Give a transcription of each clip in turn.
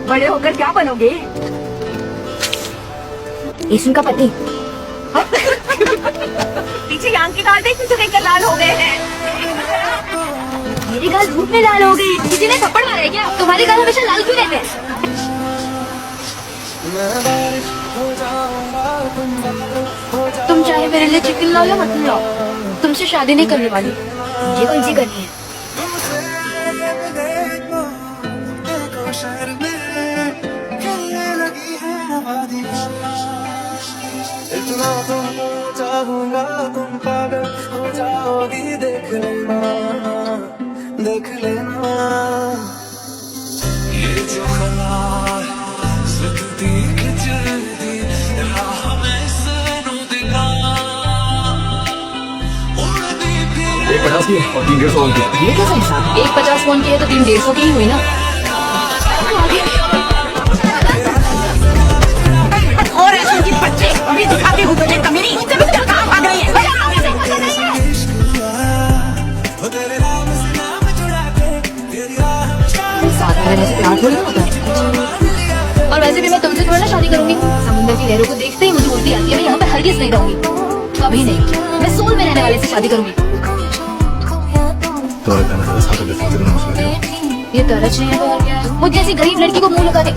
बड़े होकर क्या बनोगे? ईश्वर का पति। पीछे की आंख के कांटे तुझे देखकर लाल हो गए हैं। मेरी गाल धूप में लाल हो गई। किसी ने थप्पड़ मारा है क्या? तुम्हारी गाल हमेशा लाल क्यों रहते हैं? तुम चाहे मेरे लिए चिकन लाओ या मटन लाओ, तुमसे शादी नहीं करने वाली। मुझे कौन सी करनी है? इतना तुमको चाहूंगा तुम पागल हो जाओगी, देख लेना देख लेना। ये जो ख्याल ज़िंदगी की चलती राह में से नू दिखा उड़ती थी। 150 की और 3 150 की। ये कैसा हिसाब? 150 कौन की है तो 3 150 की ही हुई ना। और ऐसे की बच्चे अभी दिखाती हूँ तुझे कमीनी। तेरे क्या काम आ गई है? साथ में रहने से प्यार थोड़ी ना होता है। और वैसे भी मैं तुमसे थोड़ा ना शादी करूंगी। समुद्र की लहरों को देखते ही मुझे उल्टी आती है। मैं यहाँ पे हरगिज नहीं रहूंगी, कभी नहीं। मैं सोल में रहने वाले से शादी करूंगी। ये तरज नहीं है तो और क्या है? मुझे ऐसी गरीब लड़की को मुंह लगा दे।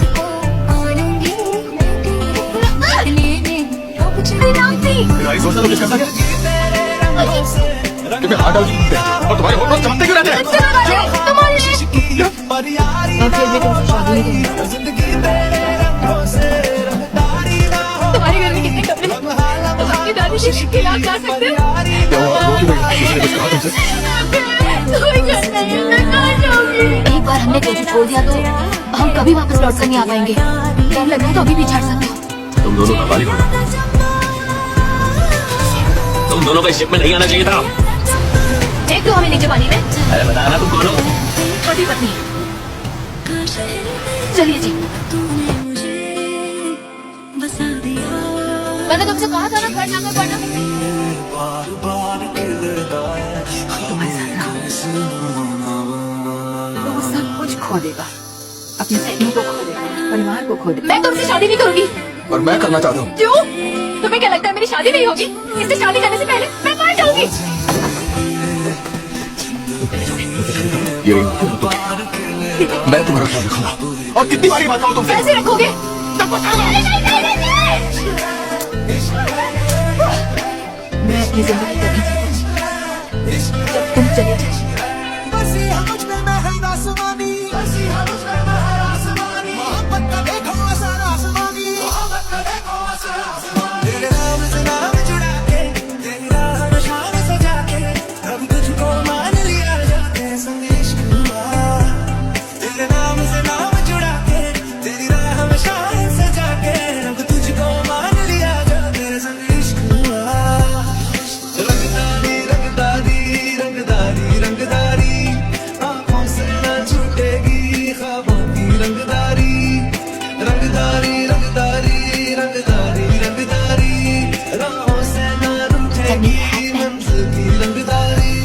सोचना तो किस करता क्या? तुम्हें हाथ डाल और तुम्हारे होठ पर चमकते क्यों रहते हैं? और फिर भी तुमसे शादी नहीं करूंगी। तुम्हारे घर में कितने कपड़े? तुम अपनी दादी से खिलाफ जा सकते हो? क्या हुआ? रोटी में किसी ने कुछ कहा तुमसे? कोई घर नहीं है, मैं कहाँ जाऊंगी? एक बार हमने तेजी छोड़ दिया तो हम कभी वापस लौट कर नहीं आ पाएंगे। डर लग रहा है तो अभी भी छाड़ सकते हो। तुम दोनों का बालिक होना। तुम दोनों का इस शिप में नहीं आना चाहिए था। एक तो हमें नीचे पानी में। अरे बताया ना तुम दोनों। पति पत्नी। चलिए जी। मैंने तुमसे कहा था ना घर जाकर पढ़ना। तुम्हारे साथ ना तो वो सब कुछ खो देगा। अपनी सहेलियों को खो देगा, परिवार को खो देगा। मैं तुमसे शादी नहीं करूंगी। और मैं करना चाहता हूँ। क्यों? तुम्हें क्या लगता है मेरी शादी नहीं होगी? इससे शादी करने से पहले मैं मर जाऊंगी। ये रिंग मैं तुम्हारा ख्याल रखूंगा। और कितनी बारी बताऊं तुमसे? कैसे रखोगे? मैं अपनी जिंदगी तभी जीऊंगी जब तुम चले जाओ।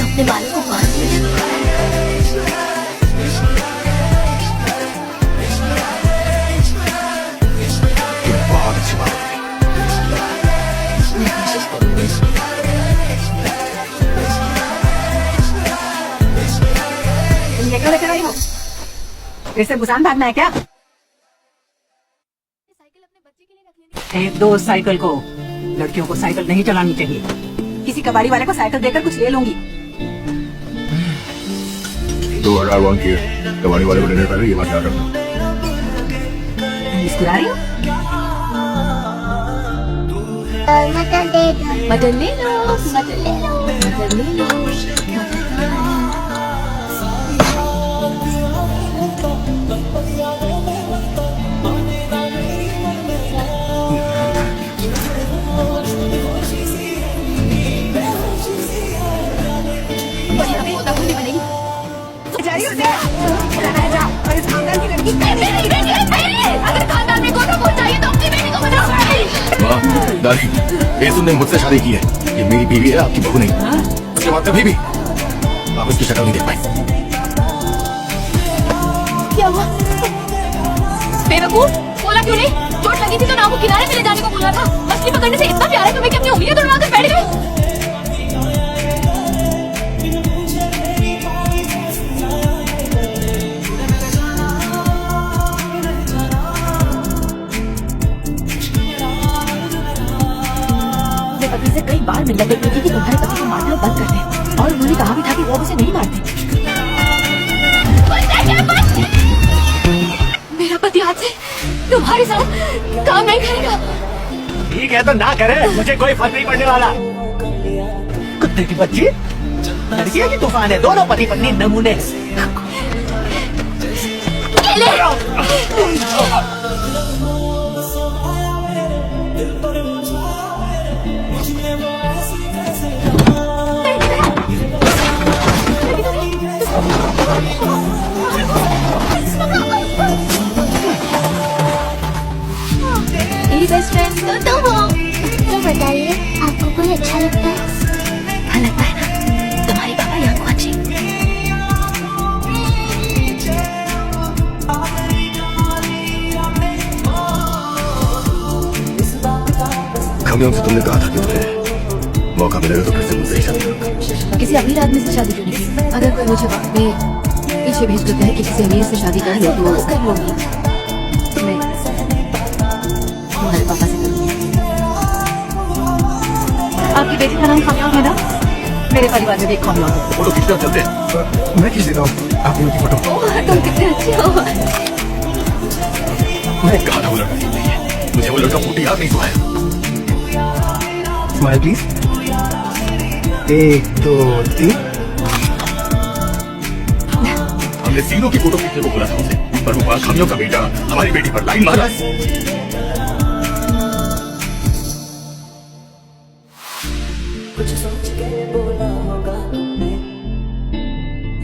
अपने बालों को बांध दो। बहुत अच्छी बात है। मैं कोशिश करूंगी। तुम ये क्यों लेकर आई हो? फिर से बुसान भागना है क्या? साइकिल अपने बच्चे के लिए रख लेनी। एक दो साइकिल को, लड़कियों को साइकिल नहीं चलानी चाहिए। किसी कबाड़ी वाले को साइकिल देकर कुछ ले लूंगी। 2000 वॉन की कबाड़ी वाले को लेने पहले ये बात याद रखना। मुस्कुरा रही हो? मटन ले लो, मटन ले लो, मटन ले लो, मटन ले लो। अगर खानदान में कोई तो चाहिए तो अपनी बेटी को बताओ। वाह दादी, येसुन ने मुझसे शादी की है। ये मेरी बीवी है, आपकी बहू नहीं। उसके बाद कभी भी आप इसकी शक्ल नहीं देख पाए। क्या हुआ? बेवकूफ, बोला क्यों नहीं? चोट लगी थी तो नाव को किनारे पे ले जाने को बोला था। मछली पकड़ने से इतना प्यार है तुम्हें कि अपनी उंगलियां तोड़वा कर बैठ गए। अपने पति से कई बार मिलने गई थी कि तुम्हारे पति को मारना बंद कर दे, और उन्होंने कहा भी था कि वो उसे नहीं मारते। मेरा पति आज से तुम्हारे साथ काम नहीं करेगा। ठीक है तो ना करे, मुझे कोई फर्क नहीं पड़ने वाला। कुत्ते की बच्ची, लड़कियां की तूफान है, दोनों पति पत्नी नमूने। मेरी बेस्ट फ्रेंड तो तुम हो। तो बताइए, आपको कोई अच्छा लगता है? हाँ लगता है ना, तुम्हारी पापा यहाँ को अच्छी। खामियों से तुमने कहा था कि तुम्हें मौका मिलेगा तो फिर से मुझसे ही शादी करूंगा। किसी अमीर आदमी से शादी क्यों नहीं की? अगर कोई मुझे वक्त में पीछे भेज देता है कि किसी अमीर से शादी कर लो तो कर लूंगी। मैं तुम्हारे पापा से करूंगी। आपकी बेटी का नाम खामिया है ना? मेरे परिवार में भी एक खामिया है। फोटो खींचना चलते हैं। मैं खींच देता हूँ आपकी उनकी फोटो। तुम कितने अच्छे हो। मैं कहा था वो लड़का ठीक नहीं है, मुझे वो लड़का फूटी याद नहीं हुआ है। Smile please. 1 2 3। हमने तीनों की फोटो खींचने को बोला था उसे, पर वो खामियों का बेटा हमारी बेटी पर लाइन मारा। कुछ सोच के बोला होगा तुमने,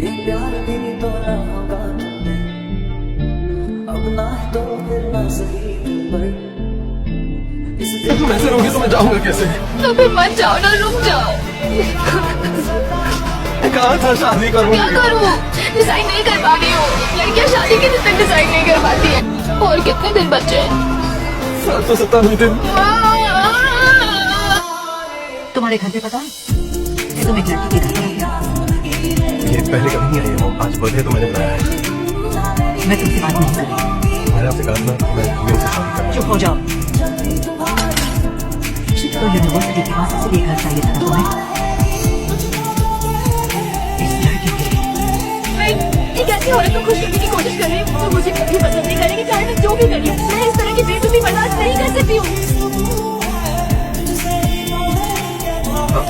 ये प्यार भी तोड़ा होगा तुमने। अब ना तो फिर ना सही पर तुम ऐसे रहोगे तो मैं जाऊंगा कैसे? तो फिर मत जाओ ना, रुक जाओ। कहा था शादी करूंगी। क्या करूँ? डिसाइड नहीं कर पा रही हूँ। लड़कियाँ शादी के दिन तक डिसाइड नहीं कर पाती है। और कितने दिन बचे हैं? 797 दिन। तुम्हारे घर पे पता है, तुम एक लड़की के घर पर आए। ये पहले कभी नहीं आई है, आज बर्थडे तो मैंने बुलाया है। मैं तुमसे बात नहीं करूँगी। मैंने आपसे कहा था मैं मेरे से शादी करना। चुप हो जाओ। तो यूनिवर्सिटी के पास इसलिए घर चाहिए था तुम्हें, इस लड़की के लिए। ये कैसी औरत को खुश करने की कोशिश कर रही हूँ जो मुझे कभी पसंद नहीं करेगी, चाहे मैं जो भी करी हूँ। मैं इस तरह की बेइज्जती बर्दाश्त नहीं कर सकती हूँ।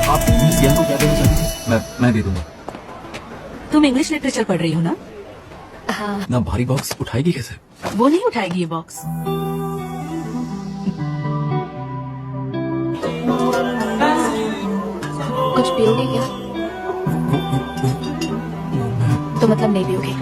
आप मिस को क्या देना चाहते हैं? मैं दे दूंगा। तुम इंग्लिश लिटरेचर पढ़ रही हो ना? हाँ, ना भारी बॉक्स उठाएगी कैसे? वो नहीं उठाएगी ये बॉक्स। कुछ पियोगे क्या? तो मतलब नहीं पियोगे?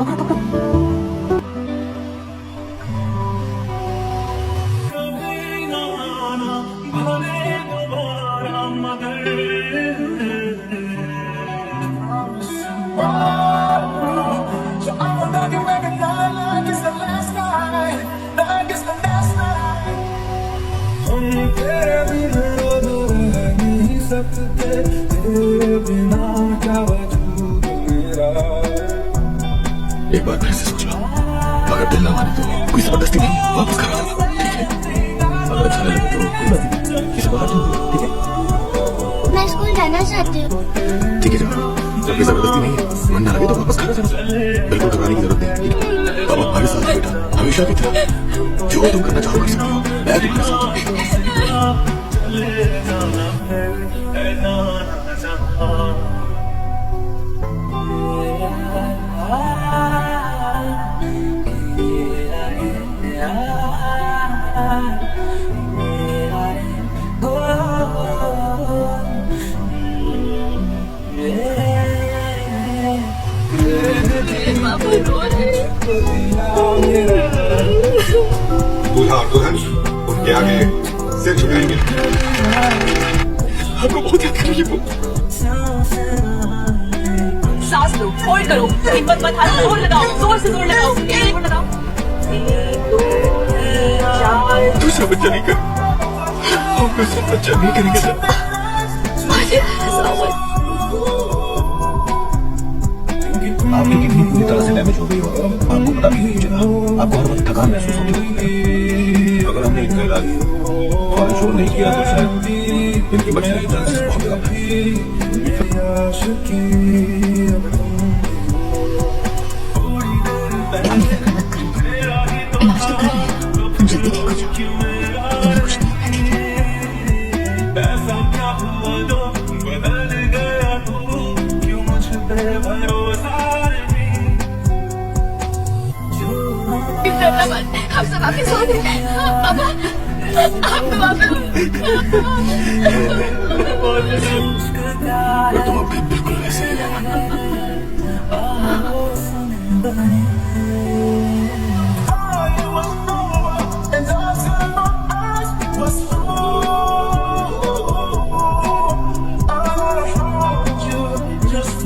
एक बार फिर से सोच लो, अगर दिल ना माने तो कोई जबरदस्ती नहीं, वापस करा देना, ठीक है? अगर अच्छा ना लगे तो कोई बात नहीं, किसी को हटा दो, ठीक है? मैं स्कूल जाना चाहती हूँ। ठीक है जाओ, जब कोई जबरदस्ती नहीं है, मन ना लगे तो वापस करा देना, बिल्कुल घबराने की जरूरत नहीं है। अब हमारे साथ बेटा हमेशा की तरह जो तुम करना चाहो कर सकते हो, मैं तुम्हारे साथ हूँ। दूल्हा और दुल्हन उनके आगे सिर झुकाएंगे। आपको बहुत याद कर रही है वो। सांस लो, होल्ड करो, हिम्मत मत हारो, जोर लगाओ, जोर से जोर लगाओ, जोर लगाओ। 1 2 दूसरा बच्चा नहीं कर, हम दूसरा बच्चा नहीं करेंगे सर। मुझे ऐसा मत आपकी किडनी पूरी तरह से डैमेज हो गई हो, आपको पता भी नहीं चला। आपको हर वक्त थकान महसूस होती है। अगर हमने इनका इलाज फौरन शुरू नहीं किया तो शायद इनकी बचने की चांसेस बहुत कम है। इलाज तो कर रहे हैं, तुम जल्दी ठीक हो जाओ, तुम्हें कुछ नहीं होगा, ठीक है? हम सब आपके साथ हैं, पापा, हम तो और तुम अब भी बिल्कुल वैसे ही हो। just